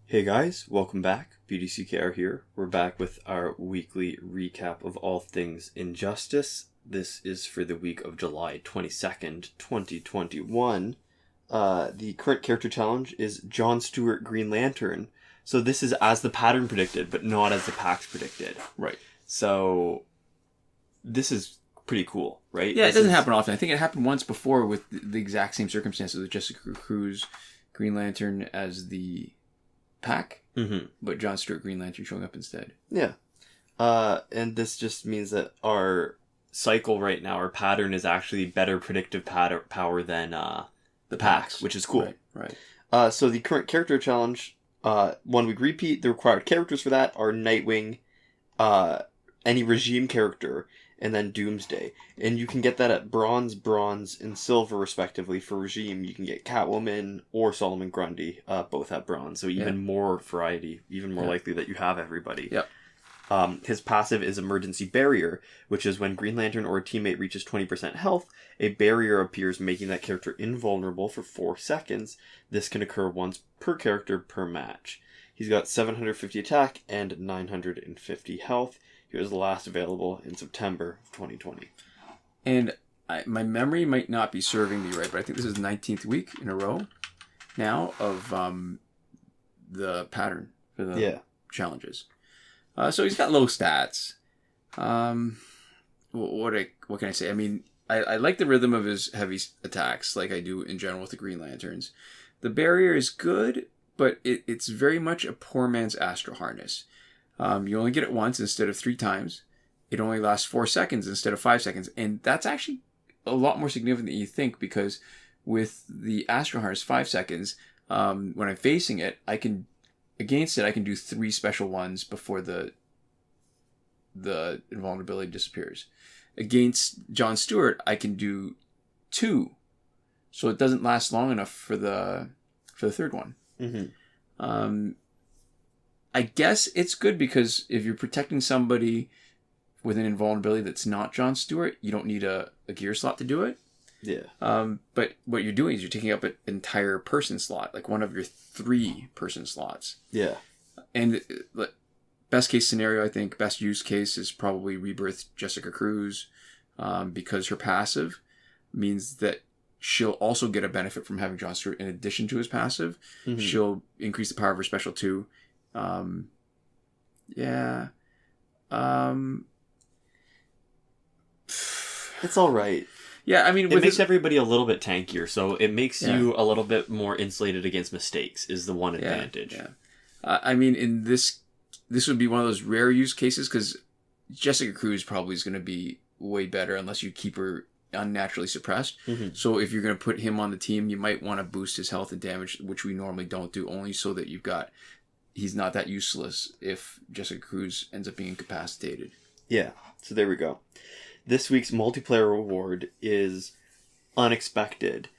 Hey guys, welcome back. BDCKR here. We're back with our weekly recap of all things Injustice. This is for the week of July 22nd, 2021. The current character challenge is John Stewart Green Lantern. So this is as the pattern predicted, but not as the packs predicted. Right. So this is pretty cool, right? Yeah, it doesn't happen often. I think it happened once before with the exact same circumstances with Jessica Cruz Green Lantern as the pack, but John Stewart Green Lantern showing up instead. Yeah. And this just means that our cycle right now, our pattern is actually better predictive power than the packs, which is cool. Right. So the current character challenge, 1 week repeat, the required characters for that are Nightwing, any Regime character, and then Doomsday. And you can get that at bronze, and silver, respectively. For Regime, you can get Catwoman or Solomon Grundy, both at bronze. So even more variety, even more likely that you have everybody. Yep. His passive is Emergency Barrier, which is when Green Lantern or a teammate reaches 20% health, a barrier appears, making that character invulnerable for 4 seconds. This can occur once per character per match. He's got 750 attack and 950 health. He was last available in September of 2020. And my memory might not be serving me right, but I think this is the 19th week in a row now of the pattern for the challenges. So he's got low stats. What can I say? I mean, I like the rhythm of his heavy attacks like I do in general with the Green Lanterns. The barrier is good, but it's very much a poor man's Astro Harness. You only get it once instead of 3 times. It only lasts 4 seconds instead of 5 seconds. And that's actually a lot more significant than you think, because with the Astro Harness 5 seconds, when I'm facing it, I can do 3 special ones before the invulnerability disappears. Against John Stewart, I can do 2. So it doesn't last long enough for the third one. Mm-hmm. I guess it's good because if you're protecting somebody with an invulnerability that's not John Stewart, you don't need a gear slot to do it. Yeah. But what you're doing is you're taking up an entire person slot, like one of your 3 person slots. Yeah. And best case scenario, I think, best use case is probably Rebirth Jessica Cruz, because her passive means that she'll also get a benefit from having John Stewart in addition to his passive. Mm-hmm. She'll increase the power of her special too. It's all right. Yeah, I mean, it makes everybody a little bit tankier, so it makes you a little bit more insulated against mistakes. Is the one advantage. Yeah. I mean, in this would be one of those rare use cases because Jessica Cruz probably is going to be way better unless you keep her unnaturally suppressed. Mm-hmm. So if you're going to put him on the team, you might want to boost his health and damage, which we normally don't do, only so that he's not that useless if Jessica Cruz ends up being incapacitated. Yeah, so there we go. This week's multiplayer reward is unexpected.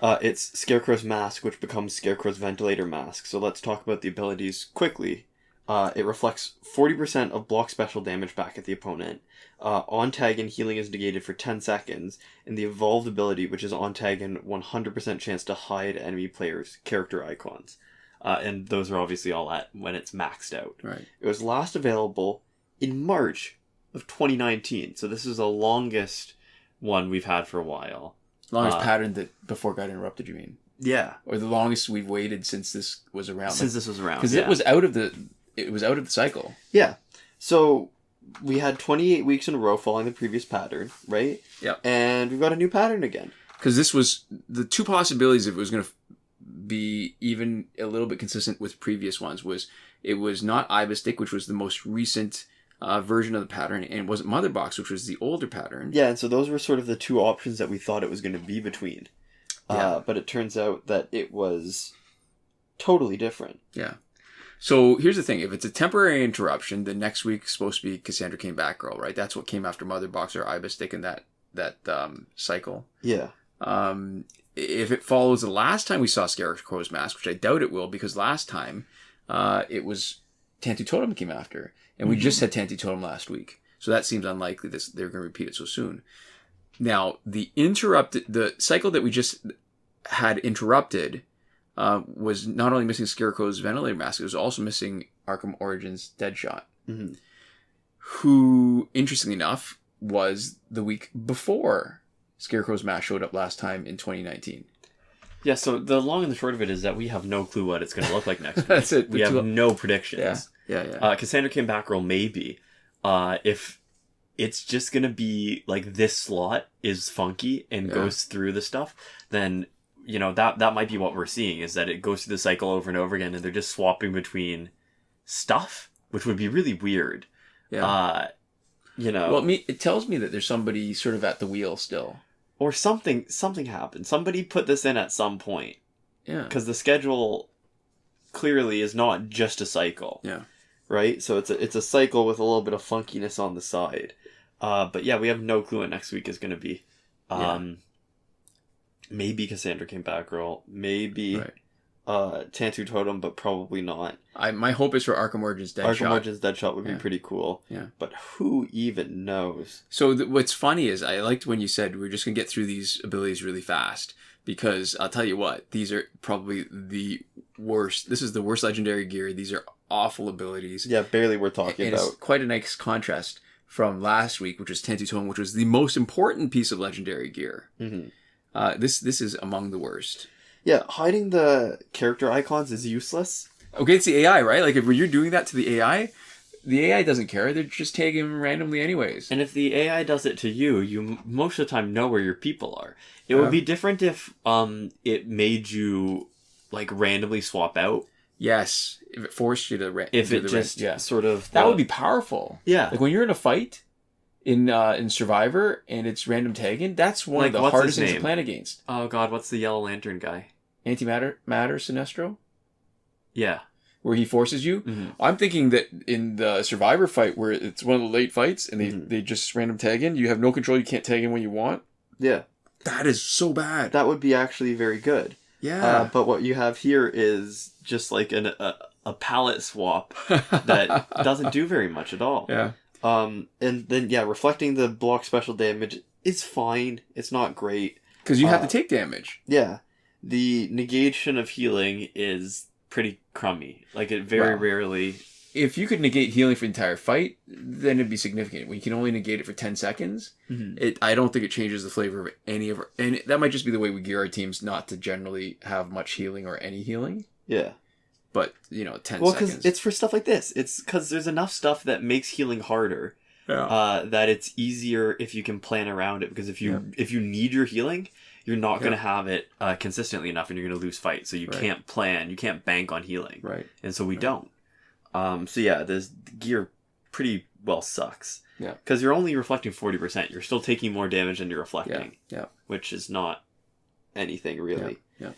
It's Scarecrow's Mask, which becomes Scarecrow's Ventilator Mask. So let's talk about the abilities quickly. It reflects 40% of block special damage back at the opponent. On tag and healing is negated for 10 seconds. And the evolved ability, which is on tag and 100% chance to hide enemy players' character icons. And those are obviously all at when it's maxed out. Right. It was last available in March of 2019. So this is the longest one we've had for a while. Longest pattern that before got interrupted, you mean? Yeah. Or the longest we've waited since this was around. Because it was out of the cycle. Yeah. So we had 28 weeks in a row following the previous pattern, right? Yeah. And we've got a new pattern again. Because this was the 2 possibilities if it was going to be even a little bit consistent with previous ones was it was not Ibistic, which was the most recent version of the pattern, and it wasn't Mother Box, which was the older pattern. Yeah, and so those were sort of the 2 options that we thought it was going to be between. But it turns out that it was totally different. Yeah. So here's the thing. If it's a temporary interruption, then next week's supposed to be Cassandra Cain Batgirl, right? That's what came after Mother Box or Ibistic in that cycle. Yeah. If it follows the last time we saw Scarecrow's Mask, which I doubt it will, because last time it was Tantu Totem came after. And we just had Tantu Totem last week. So that seems unlikely that they're going to repeat it so soon. Now, the cycle that we just had interrupted was not only missing Scarecrow's Ventilator Mask, it was also missing Arkham Origins Deadshot, who, interestingly enough, was the week before Scarecrow's mask showed up last time in 2019. Yeah, so the long and the short of it is that we have no clue what it's going to look like next week. That's it. We have no predictions. Yeah. Cassandra came back roll maybe. If it's just going to be like this slot is funky and goes through the stuff, then, you know, that might be what we're seeing, is that it goes through the cycle over and over again and they're just swapping between stuff, which would be really weird. Yeah. You know. Well, it tells me that there's somebody sort of at the wheel still. Or something happened. Somebody put this in at some point. Yeah. Because the schedule clearly is not just a cycle. Yeah. Right? So it's a cycle with a little bit of funkiness on the side. But yeah, we have no clue what next week is going to be. Maybe Cassandra came back roll. Maybe Tantu Totem, but probably not. My hope is for Arkham Origins Deadshot. Arkham Origins Deadshot would be pretty cool. Yeah. But who even knows? So what's funny is I liked when you said we're just going to get through these abilities really fast. Because I'll tell you what, these are probably the worst. This is the worst legendary gear. These are awful abilities. Yeah, barely worth talking about. It's quite a nice contrast from last week, which was Tantu Totem, which was the most important piece of legendary gear. This is among the worst. Yeah, hiding the character icons is useless. Okay, it's the AI, right? Like, if you're doing that to the AI doesn't care. They're just tagging them randomly anyways. And if the AI does it to you, you most of the time know where your people are. It would be different if it made you, like, randomly swap out. Yes, if it forced you to... If it just sort of... That would be powerful. Yeah. Like, when you're in a fight in Survivor and it's random tagging, that's one of the hardest things to plan against. Oh, God, what's the Yellow Lantern guy? Matter Sinestro? Yeah. Where he forces you. I'm thinking that in the Survivor fight where it's one of the late fights and they just random tag in, you have no control, you can't tag in when you want. Yeah. That is so bad. That would be actually very good. Yeah. But what you have here is just like a palette swap that doesn't do very much at all. Yeah. And then, reflecting the block special damage is fine. It's not great. Because you have to take damage. Yeah. The negation of healing is pretty crummy. Like, it very rarely... If you could negate healing for the entire fight, then it'd be significant. When you can only negate it for 10 seconds, I don't think it changes the flavor of any of our... And that might just be the way we gear our teams not to generally have much healing or any healing. Yeah. But, 10 seconds. Well, because it's for stuff like this. It's because there's enough stuff that makes healing harder. Yeah. That it's easier if you can plan around it. Because if you need your healing... You're not going to have it consistently enough, and you're going to lose fights. So you can't plan. You can't bank on healing. Right. And so we don't. This gear pretty well sucks. Yeah. Because you're only reflecting 40%. You're still taking more damage than you're reflecting. Yeah. Which is not anything, really. Yeah.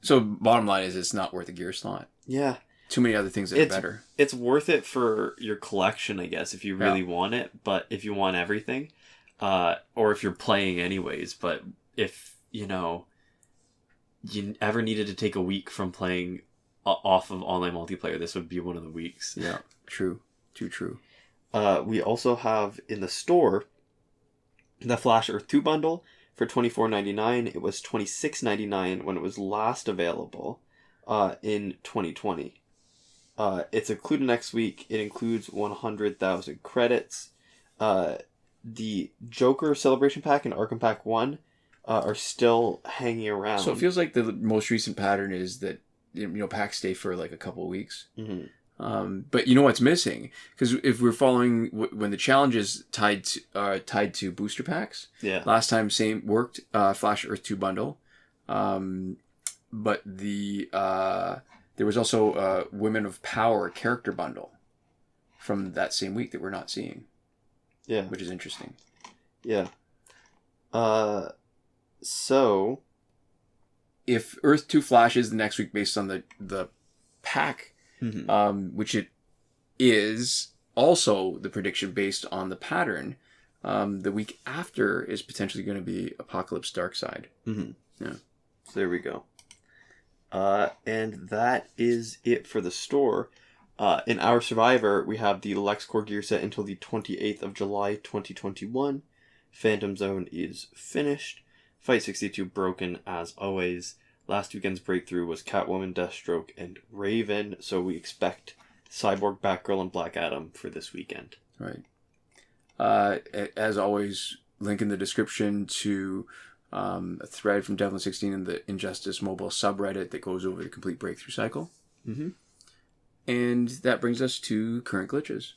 So bottom line is it's not worth a gear slot. Yeah. Too many other things that are better. It's worth it for your collection, I guess, if you really want it. But if you want everything, or if you're playing anyways, but... If, you ever needed to take a week from playing off of online multiplayer, this would be one of the weeks. Yeah, true. Too true. We also have in the store the Flash Earth 2 bundle for $24.99. It was $26.99 when it was last available in 2020. It's included next week. It includes 100,000 credits. The Joker Celebration Pack and Arkham Pack 1 are still hanging around. So it feels like the most recent pattern is that packs stay for like a couple of weeks. But you know what's missing? Because if we're following when the challenge is tied to booster packs. Yeah. Last time same worked. Flash Earth 2 bundle. But there was also a Women of Power character bundle from that same week that we're not seeing. Yeah. Which is interesting. Yeah. So, if Earth 2 Flash is the next week based on the pack, which it is also the prediction based on the pattern, the week after is potentially going to be Apocalypse Darkseid. Yeah. So there we go. And that is it for the store. In our Survivor, we have the LexCorp gear set until the 28th of July, 2021. Phantom Zone is finished. Fight 62 broken as always. Last weekend's breakthrough was Catwoman, Deathstroke, and Raven, so we expect Cyborg, Batgirl, and Black Adam for this weekend. Right. As always, link in the description to a thread from Devlin16 in the Injustice Mobile subreddit that goes over the complete breakthrough cycle. Mm-hmm. And that brings us to current glitches.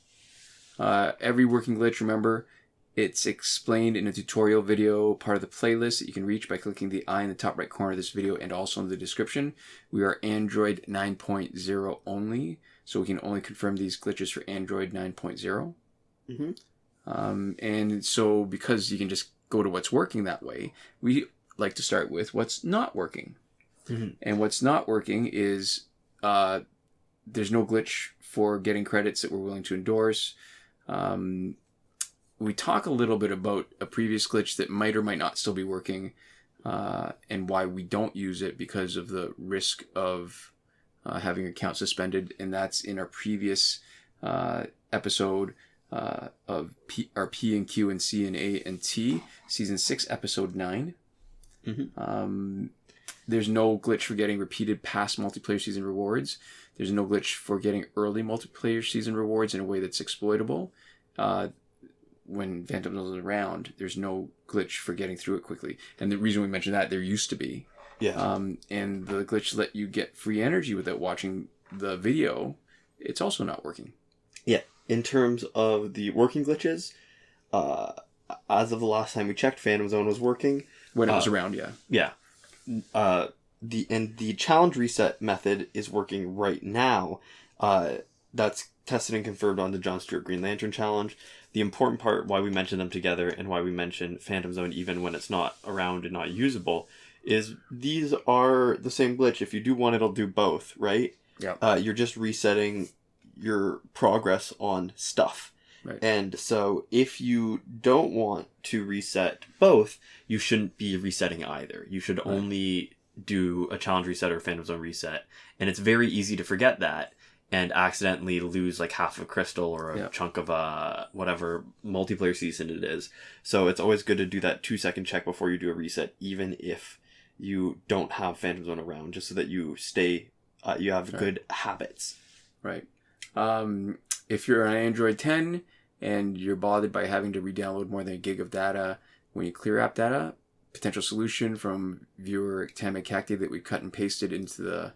Every working glitch, remember, it's explained in a tutorial video, part of the playlist that you can reach by clicking the eye in the top right corner of this video and also in the description. We are Android 9.0 only, so we can only confirm these glitches for Android 9.0. Mm-hmm. And so because you can just go to what's working that way, we like to start with what's not working. Mm-hmm. And what's not working is there's no glitch for getting credits that we're willing to endorse. We talk a little bit about a previous glitch that might or might not still be working, and why we don't use it because of the risk of having an account suspended, and that's in our previous episode of our P and Q and C and A and T, Season 6, Episode 9. Mm-hmm. There's no glitch for getting repeated past multiplayer season rewards. There's no glitch for getting early multiplayer season rewards in a way that's exploitable. When Phantom is around, there's no glitch for getting through it quickly. And the reason we mentioned that, there used to be. Yeah. And the glitch let you get free energy without watching the video. It's also not working. Yeah. In terms of the working glitches, as of the last time we checked, Phantom Zone was working. When it was around, yeah. Yeah. The challenge reset method is working right now. That's tested and confirmed on the John Stewart Green Lantern Challenge. The important part, why we mention them together and why we mention Phantom Zone even when it's not around and not usable, is these are the same glitch. If you do one, it'll do both, right? Yeah. You're just resetting your progress on stuff. Right. And so if you don't want to reset both, you shouldn't be resetting either. You should only do a challenge reset or Phantom Zone reset. And it's very easy to forget that and accidentally lose like half of a crystal or a chunk of whatever multiplayer season it is. So it's always good to do that 2-second check before you do a reset, even if you don't have Phantom Zone around, just so that you stay, you have good habits. Right. If you're on Android 10 and you're bothered by having to re-download more than a gig of data when you clear app data, potential solution from viewer Tame Kakde that we cut and pasted into the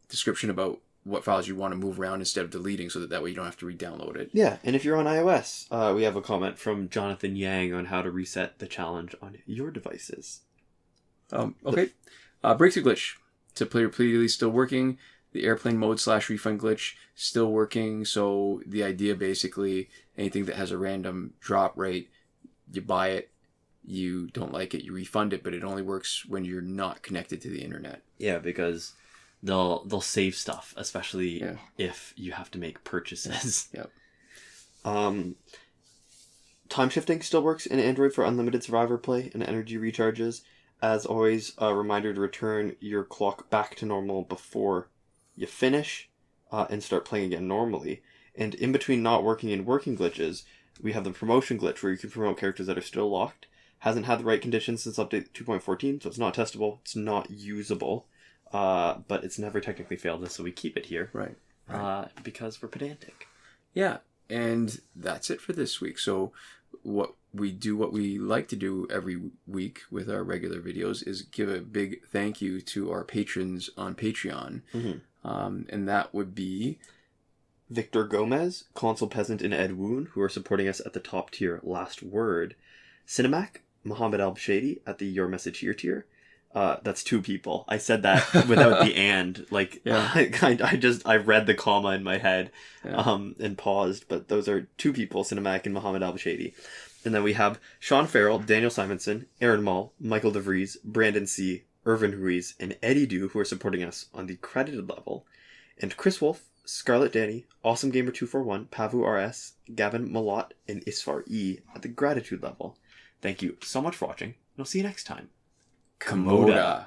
description about what files you want to move around instead of deleting, so that way you don't have to re-download it. Yeah, and if you're on iOS, we have a comment from Jonathan Yang on how to reset the challenge on your devices. Okay. Breakthrough glitch. To player please still working. The airplane mode /refund glitch still working. So the idea basically, anything that has a random drop rate, you buy it, you don't like it, you refund it, but it only works when you're not connected to the internet. Yeah, because they'll save stuff, especially if you have to make purchases. Yep. Time shifting still works in Android for unlimited survivor play and energy recharges. As always, a reminder to return your clock back to normal before you finish and start playing again normally. And in between not working and working glitches, we have the promotion glitch where you can promote characters that are still locked. Hasn't had the right conditions since update 2.14, so it's not testable, it's not usable. But it's never technically failed us, so we keep it here. Right. Because we're pedantic. Yeah, and that's it for this week. So what we like to do every week with our regular videos is give a big thank you to our patrons on Patreon. Mm-hmm. And that would be Victor Gomez, Consul Peasant in Edwoon, who are supporting us at the top tier Last Word. Sinemac, Mohammed Albshaiti at the Your Message Here tier. That's 2 people. I said that without the and. Like, I read the comma in my head and paused, but those are 2 people, Sinemac and Mohammed Albshaiti. And then we have Shawn Farrell, Daniel Simonson, Aaron Maule, Michael DeVries, Brandon C., Irvin Ruiz, and Eddydoo, who are supporting us on the credited level. And Chris Wolff, Scarlet Dani, Awesomegamer241, Pavu RS, Gavin Mallott, and Isfar E at the gratitude level. Thank you so much for watching, and I'll see you next time. Komoda.